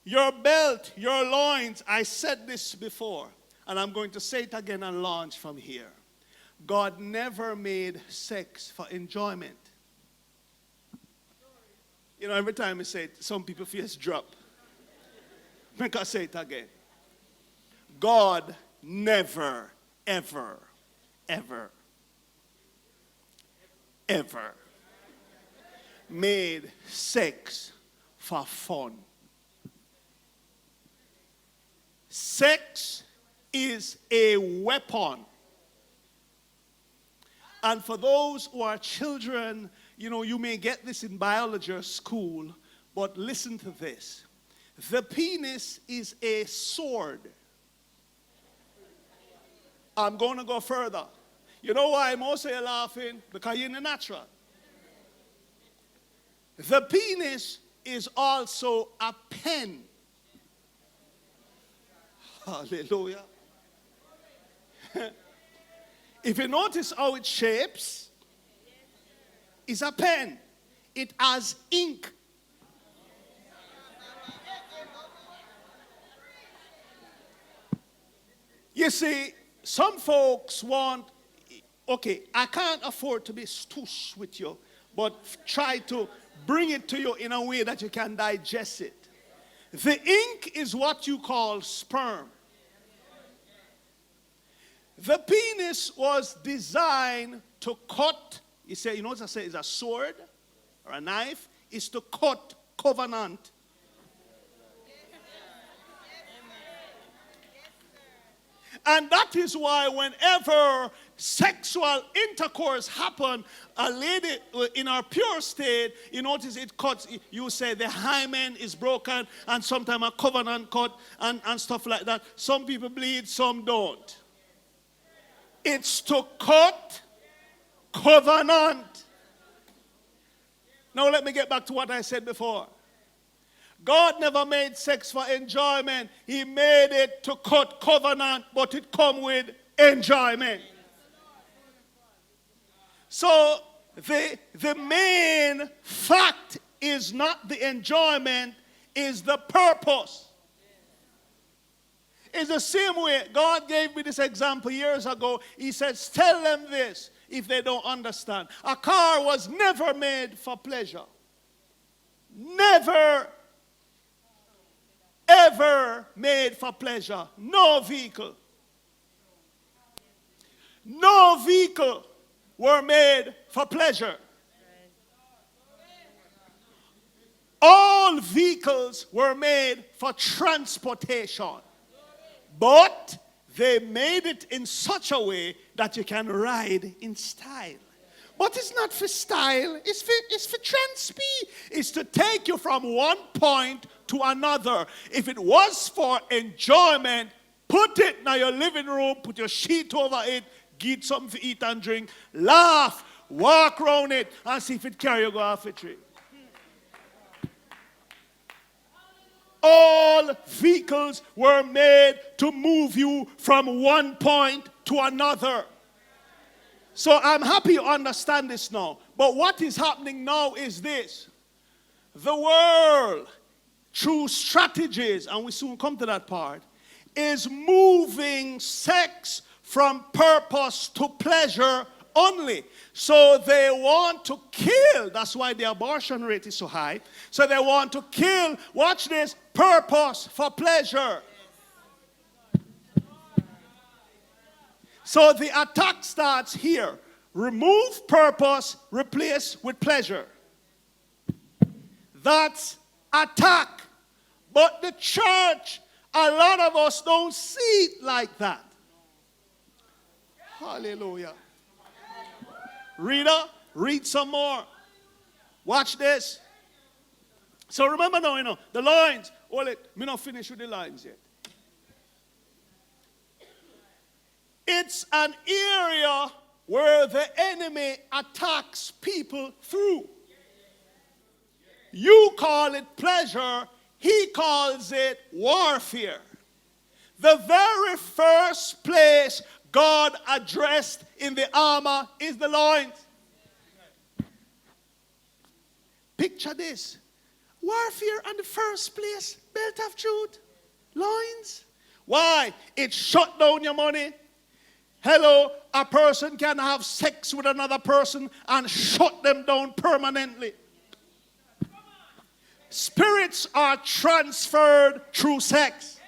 Your belt, your loins. I said this before, and I'm going to say it again and launch from here. God never made sex for enjoyment. You know, every time I say it, some people face drop. Make I say it again. God never, ever, ever, ever made sex for fun. Sex is a weapon. And for those who are children, you know, you may get this in biology or school, but listen to this. The penis is a sword. I'm going to go further. You know why most of you are laughing? Because you're in the natural. The penis is also a pen. Hallelujah. If you notice how it shapes, it's a pen. It has ink. You see, some folks want, okay, I can't afford to be stoosh with you, but try to bring it to you in a way that you can digest it. The ink is what you call sperm. The penis was designed to cut, you know what I say, is a sword or a knife, is to cut covenant. And that is why whenever sexual intercourse happens, a lady in her pure state, you notice it cuts, you say the hymen is broken, and sometimes a covenant cut and stuff like that. Some people bleed, some don't. It's to cut covenant. Now let me get back to what I said before. God never made sex for enjoyment. He made it to cut covenant, but it come with enjoyment. So the main fact is not the enjoyment, is the purpose. It's the same way God gave me this example years ago. He says, tell them this if they don't understand. A car was never made for pleasure. Never, ever made for pleasure. No vehicle. No vehicle were made for pleasure. All vehicles were made for transportation. But they made it in such a way that you can ride in style. But it's not for style, it's for transpeed. It's to take you from one point to another. If it was for enjoyment, put it in your living room, put your sheet over it, get something to eat and drink, laugh, walk around it, and see if it carry you go off a tree. All vehicles were made to move you from one point to another. So I'm happy you understand this now. But what is happening now is this. The world, through strategies, and we soon come to that part, is moving sex from purpose to pleasure only. So they want to kill. That's why the abortion rate is so high. So they want to kill, watch this, purpose for pleasure. So the attack starts here. Remove purpose, replace with pleasure. That's attack. But the church, a lot of us don't see it like that. Hallelujah. Reader, read some more. Watch this. So remember now, the lines. Hold it. Me not finished with the lines yet. It's an area where the enemy attacks people through. You call it pleasure. He calls it warfare. The very first place God addressed in the armor is the loins. Picture this. Warfare in the first place Belt of truth. Loins. Why? It shut down your money. Hello, a person can have sex with another person and shut them down permanently. Spirits are transferred through sex.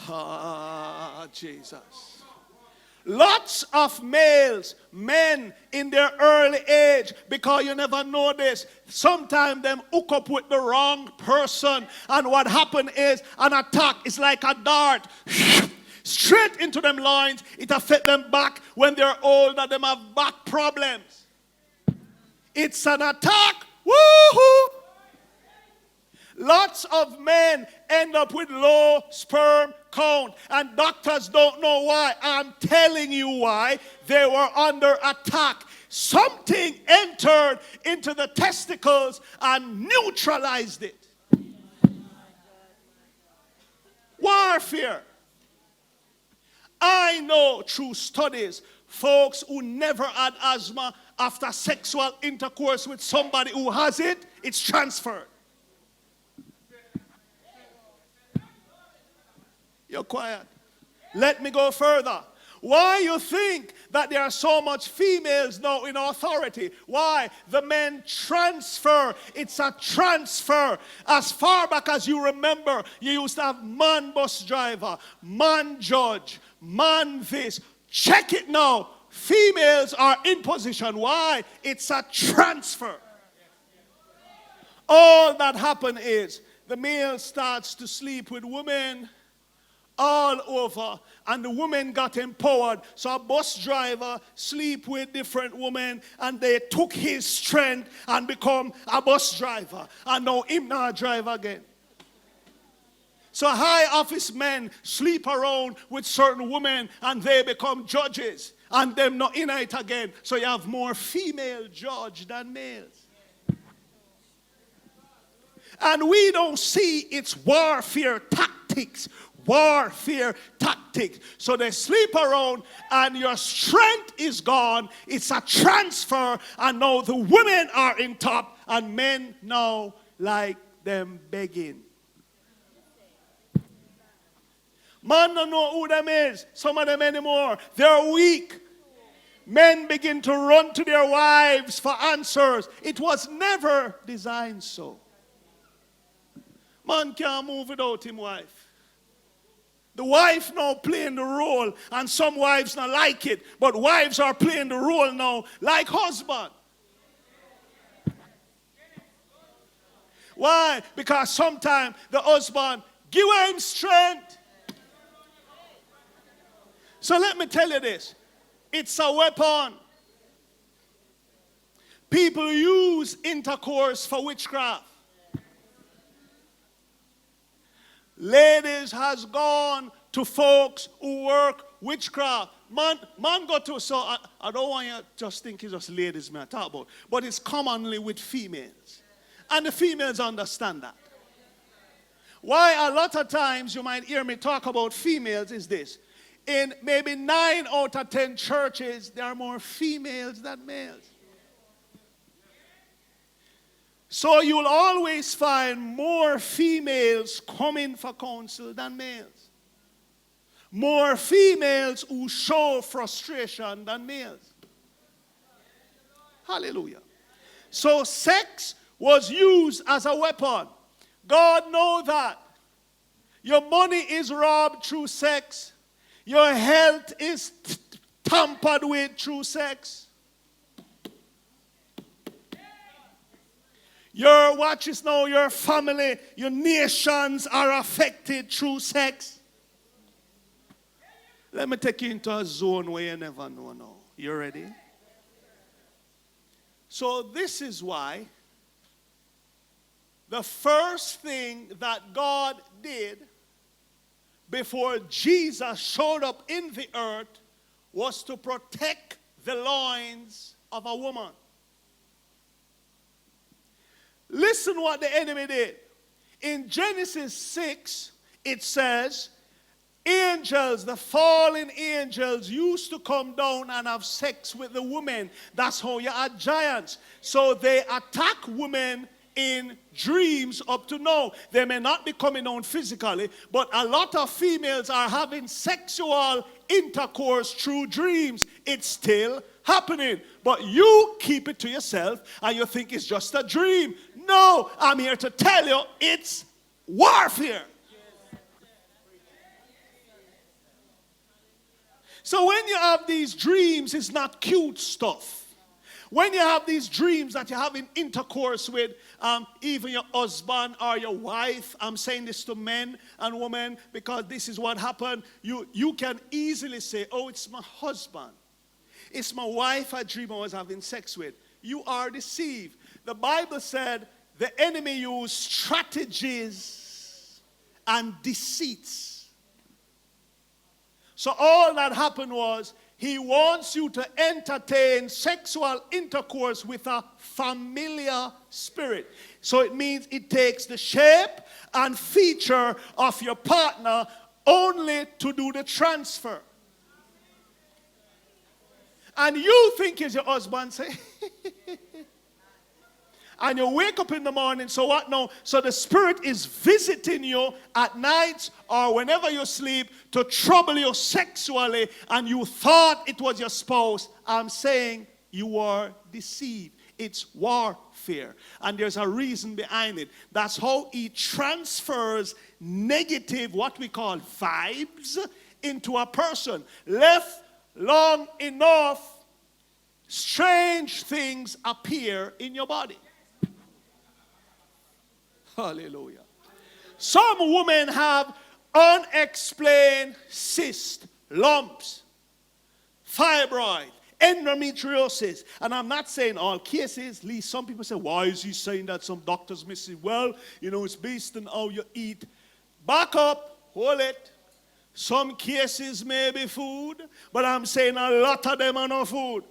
Ah, Jesus. Lots of males, men in their early age, because you never know this, sometimes them hook up with the wrong person, and what happened is an attack is like a dart. Straight into them loins. It affects them back when they're older. Them have back problems. It's an attack. Woohoo! Lots of men end up with low sperm count, and doctors don't know why. I'm telling you why. They were under attack. Something entered into the testicles and neutralized it. Warfare. I know through studies, folks who never had asthma, after sexual intercourse with somebody who has it, it's transferred. You're quiet. Let me go further. Why you think that there are so much females now in authority? Why? The men transfer. It's a transfer. As far back as you remember, you used to have man bus driver, man judge, man this. Check it now. Females are in position. Why? It's a transfer. All that happened is the male starts to sleep with women all over, and the women got empowered. So a bus driver sleep with different women, and they took his strength and become a bus driver, and now him not drive again. So high office men sleep around with certain women, and they become judges, and them not in it again. So you have more female judge than males. And we don't see its warfare tactics. Warfare tactics. So they sleep around and your strength is gone. It's a transfer, and now the women are in top and men now like them begging. Man don't know who them is. Some of them anymore. They're weak. Men begin to run to their wives for answers. It was never designed so. Man can't move without his wife. The wife now playing the role, and some wives not like it, but wives are playing the role now like husband. Why? Because sometimes the husband give him strength. So let me tell you this. It's a weapon. People use intercourse for witchcraft. Ladies has gone to folks who work witchcraft. Man go to, so I don't want you to just think it's just ladies me I talk about, but it's commonly with females. And the females understand that. Why a lot of times you might hear me talk about females is this. In maybe 9 out of 10 churches, there are more females than males. So you'll always find more females coming for counsel than males. More females who show frustration than males. Hallelujah. So sex was used as a weapon. God knows that. Your money is robbed through sex. Your health is tampered with through sex. Your watches now, your family, your nations are affected through sex. Let me take you into a zone where you never know now. You ready? So this is why the first thing that God did before Jesus showed up in the earth was to protect the loins of a woman. Listen what the enemy did. In Genesis 6, it says, angels, the fallen angels, used to come down and have sex with the women. That's how you had giants. So they attack women in dreams up to now. They may not be coming on physically, but a lot of females are having sexual intercourse through dreams. It's still happening, but you keep it to yourself and you think it's just a dream. No, I'm here to tell you it's warfare. So when you have these dreams, it's not cute stuff. When you have these dreams that you're having intercourse with even your husband or your wife, I'm saying this to men and women because this is what happened. You can easily say, oh, it's my husband. It's my wife I dream I was having sex with. You are deceived. The Bible said the enemy used strategies and deceits. So all that happened was he wants you to entertain sexual intercourse with a familiar spirit. So it means it takes the shape and feature of your partner only to do the transfer. And you think it's your husband, say, and you wake up in the morning, so what now? So the spirit is visiting you at night or whenever you sleep to trouble you sexually, and you thought it was your spouse. I'm saying you are deceived. It's warfare. And there's a reason behind it. That's how he transfers negative, what we call vibes, into a person. Left long enough, strange things appear in your body. Hallelujah. Some women have unexplained cysts, lumps, fibroid, endometriosis. And I'm not saying all cases. At least some people say, why is he saying that? Some doctors may say, well, it's based on how you eat. Back up, hold it. Some cases may be food, but I'm saying a lot of them are not food.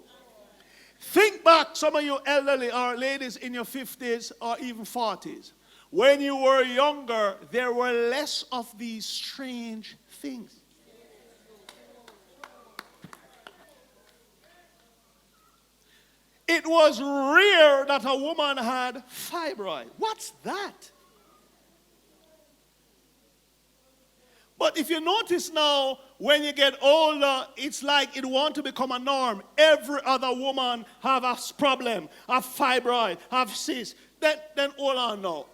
Think back, some of you elderly or ladies in your 50s or even 40s. When you were younger, there were less of these strange things. It was rare that a woman had fibroid. What's that? But if you notice now, when you get older, it's like it wants to become a norm. Every other woman have a problem, have fibroid, have cysts. Then hold on now.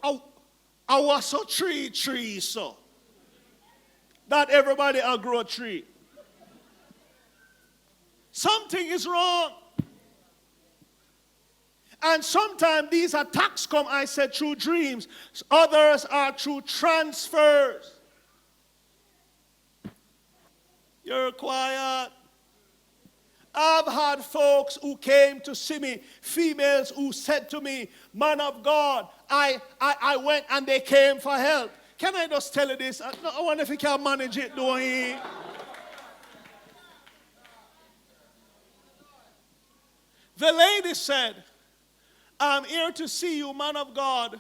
I was so tree so. Not everybody will grow a tree. Something is wrong. And sometimes these attacks come, I said, through dreams. Others are through transfers. You're quiet. I've had folks who came to see me, females who said to me, man of God, I went and they came for help. Can I just tell you this? I wonder if you can manage it, don't you? The lady said, I'm here to see you, man of God,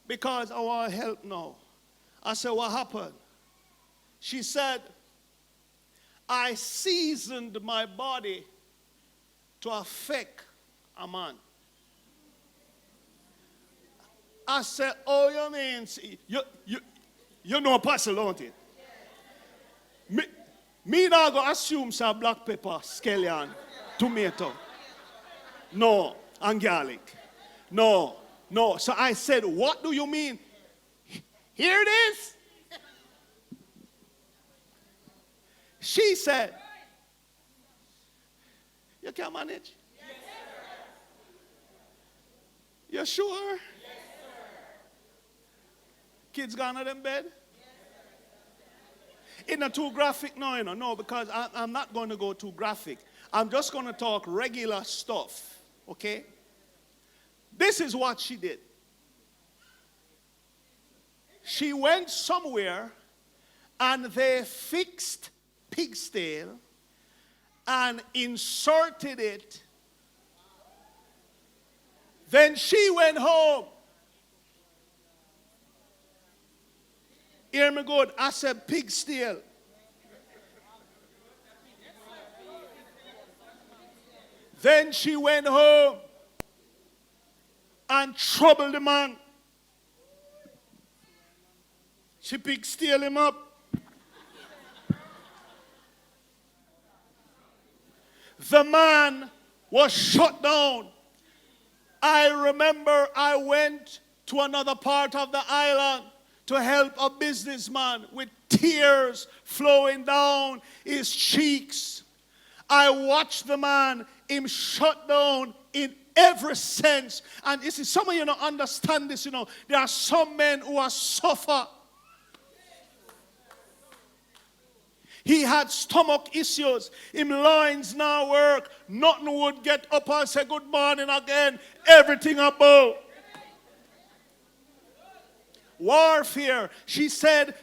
because I want help now. I said, what happened? She said, I seasoned my body to affect a man. I said, oh, you mean, you know apostle, don't you? Me not go assume some black pepper, scallion, tomato. No, and garlic. No. So I said, what do you mean? Here it is. She said, you can manage? Yes, sir. You sure? Yes, sir. Kids gone to them bed? Yes, sir. It's not too graphic now, no, because I'm not going to go too graphic. I'm just going to talk regular stuff, okay? This is what she did. She went somewhere and they fixed pig's tail and inserted it. Then she went home. Hear me good. I said pig's tail. Then she went home. and trouble the man. She pick steal him up. The man was shut down. I remember I went to another part of the island to help a businessman with tears flowing down his cheeks. I watched the man, him shut down in every sense. And you see, some of you don't understand this, There are some men who are suffer. He had stomach issues. Him loins now work. Nothing would get up and say good morning again. Everything about. Warfare. She said,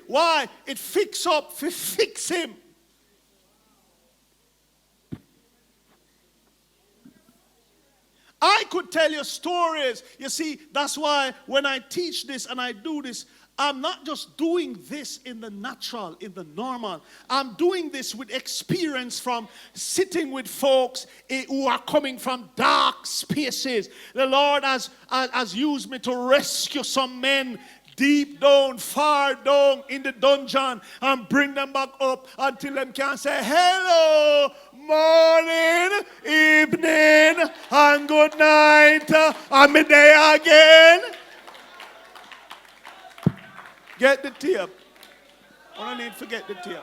why? It fix up, fix him. I could tell you stories. You see, that's why when I teach this and I do this, I'm not just doing this in the natural, in the normal. I'm doing this with experience from sitting with folks who are coming from dark spaces. The Lord has used me to rescue some men deep down, far down in the dungeon and bring them back up until them can say, hello, morning, evening, and good night. I'm there again. Get the tape. I don't need to forget the tape.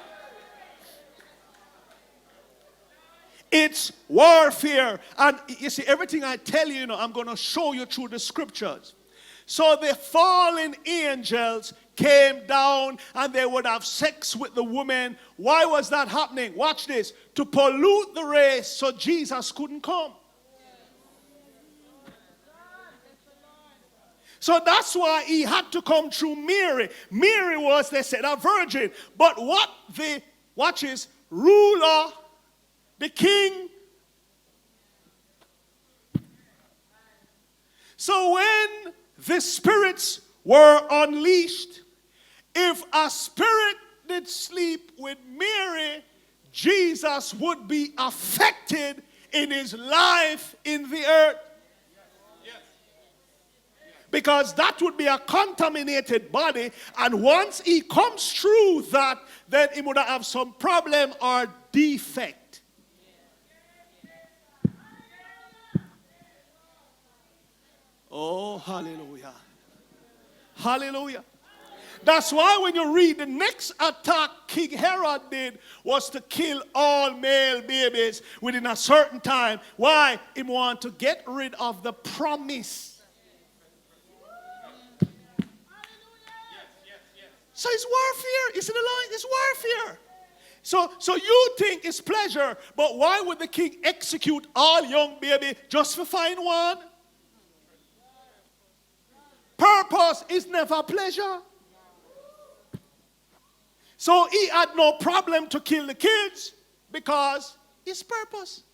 It's warfare. And you see, everything I tell you, I'm going to show you through the scriptures. So the fallen angels came down and they would have sex with the woman. Why was that happening? Watch this. To pollute the race so Jesus couldn't come. So that's why he had to come through Mary. Mary was, they said, a virgin. But what the, watch this, ruler, the king. So when the spirits were unleashed, if a spirit did sleep with Mary, Jesus would be affected in his life in the earth. Because that would be a contaminated body, and once he comes through that, then he would have some problem or defect. Oh, hallelujah. Hallelujah. That's why when you read the next attack King Herod did was to kill all male babies within a certain time. Why? He wanted to get rid of the promise. So it's warfare. It's in the line. It's warfare. So you think it's pleasure, but why would the king execute all young baby just for find one? Purpose is never pleasure. So he had no problem to kill the kids because it's purpose.